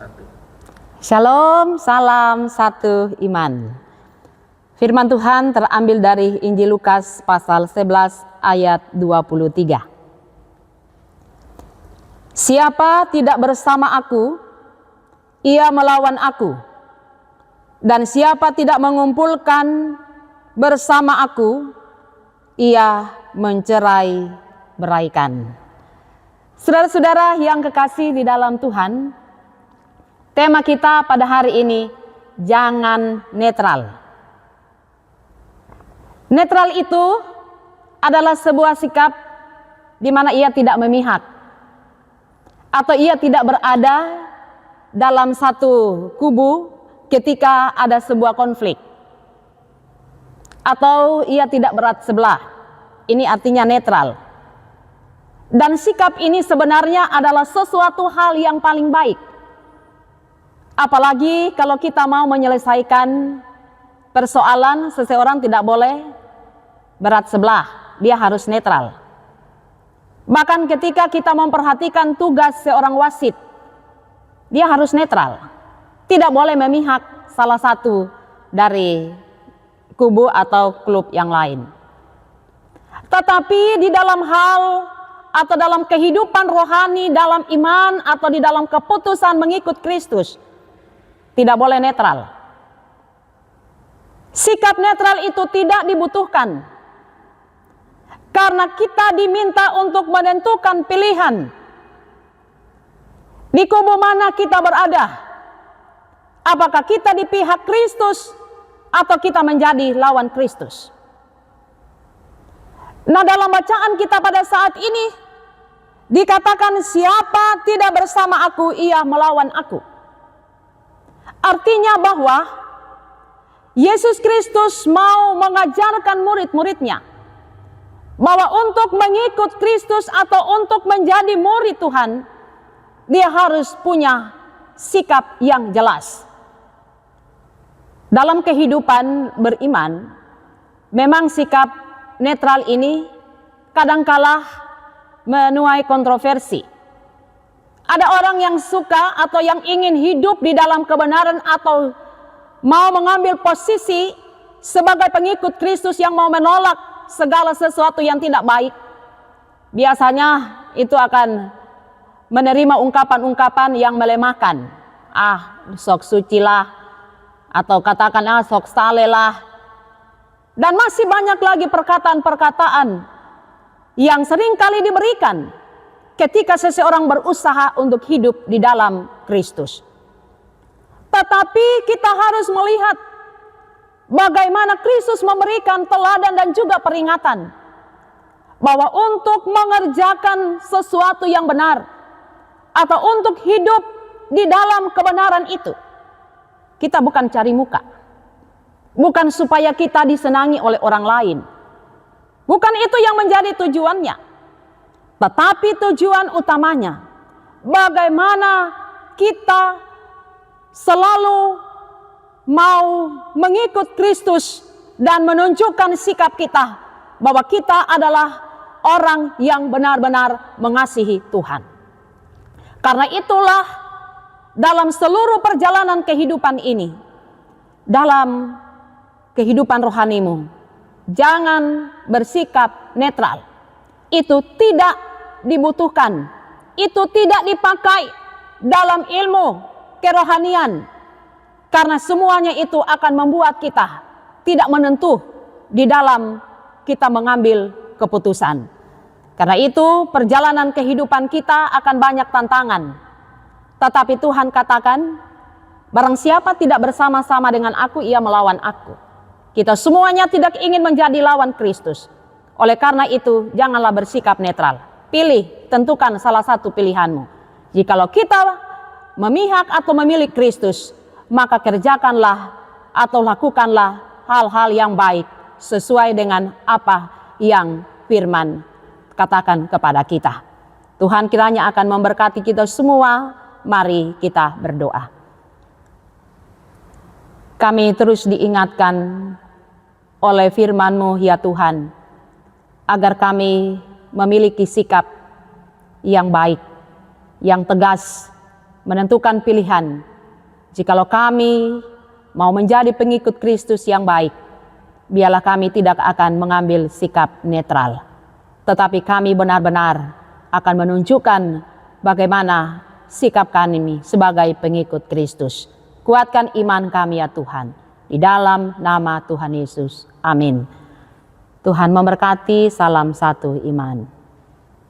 satu. Shalom, salam satu iman. Firman Tuhan terambil dari Injil Lukas pasal 11 ayat 23. Siapa tidak bersama aku, ia melawan aku. Dan siapa tidak mengumpulkan bersama aku, ia mencerai-beraikan. Saudara-saudara yang kekasih di dalam Tuhan, tema kita pada hari ini, jangan netral. Netral itu adalah sebuah sikap di mana ia tidak memihak, atau ia tidak berada dalam satu kubu ketika ada sebuah konflik, atau ia tidak berat sebelah. Ini artinya netral. Dan sikap ini sebenarnya adalah sesuatu hal yang paling baik. Apalagi kalau kita mau menyelesaikan persoalan, seseorang tidak boleh berat sebelah, dia harus netral. Bahkan ketika kita memperhatikan tugas seorang wasit, dia harus netral. Tidak boleh memihak salah satu dari kubu atau klub yang lain. Tetapi di dalam hal atau dalam kehidupan rohani, dalam iman atau di dalam keputusan mengikut Kristus, tidak boleh netral. Sikap netral itu tidak dibutuhkan, karena kita diminta untuk menentukan pilihan. Di kubu mana kita berada? Apakah kita di pihak Kristus atau kita menjadi lawan Kristus? Nah, dalam bacaan kita pada saat ini dikatakan siapa tidak bersama aku, ia melawan aku. Artinya bahwa Yesus Kristus mau mengajarkan murid-muridnya bahwa untuk mengikut Kristus atau untuk menjadi murid Tuhan, dia harus punya sikap yang jelas. Dalam kehidupan beriman, memang sikap netral ini kadangkala menuai kontroversi. Ada orang yang suka atau yang ingin hidup di dalam kebenaran atau mau mengambil posisi sebagai pengikut Kristus yang mau menolak segala sesuatu yang tidak baik. Biasanya itu akan menerima ungkapan-ungkapan yang melemahkan. Sok sucilah, atau katakan sok salelah. Dan masih banyak lagi perkataan-perkataan yang sering kali diberikan ketika seseorang berusaha untuk hidup di dalam Kristus. Tetapi kita harus melihat bagaimana Kristus memberikan teladan dan juga peringatan bahwa untuk mengerjakan sesuatu yang benar atau untuk hidup di dalam kebenaran itu, kita bukan cari muka. Bukan supaya kita disenangi oleh orang lain. Bukan itu yang menjadi tujuannya. Tetapi tujuan utamanya, bagaimana kita selalu mau mengikut Kristus dan menunjukkan sikap kita bahwa kita adalah orang yang benar-benar mengasihi Tuhan. Karena itulah dalam seluruh perjalanan kehidupan ini, dalam kehidupan rohanimu, jangan bersikap netral. Itu tidak dibutuhkan. Itu tidak dipakai dalam ilmu kerohanian. Karena semuanya itu akan membuat kita tidak menentu di dalam kita mengambil keputusan. Karena itu perjalanan kehidupan kita akan banyak tantangan. Tetapi Tuhan katakan, barang siapa tidak bersama-sama dengan aku, ia melawan aku. Kita semuanya tidak ingin menjadi lawan Kristus. Oleh karena itu, janganlah bersikap netral. Pilih, tentukan salah satu pilihanmu. Jikalau kita memihak atau memilih Kristus, maka kerjakanlah atau lakukanlah hal-hal yang baik sesuai dengan apa yang firman katakan kepada kita. Tuhan kiranya akan memberkati kita semua. Mari kita berdoa. Kami terus diingatkan oleh firman-Mu ya Tuhan, agar kami memiliki sikap yang baik, yang tegas, menentukan pilihan. Jikalau kami mau menjadi pengikut Kristus yang baik, biarlah kami tidak akan mengambil sikap netral, tetapi kami benar-benar akan menunjukkan bagaimana sikap kami sebagai pengikut Kristus. Kuatkan iman kami ya Tuhan, di dalam nama Tuhan Yesus. Amin. Tuhan memberkati, salam satu iman.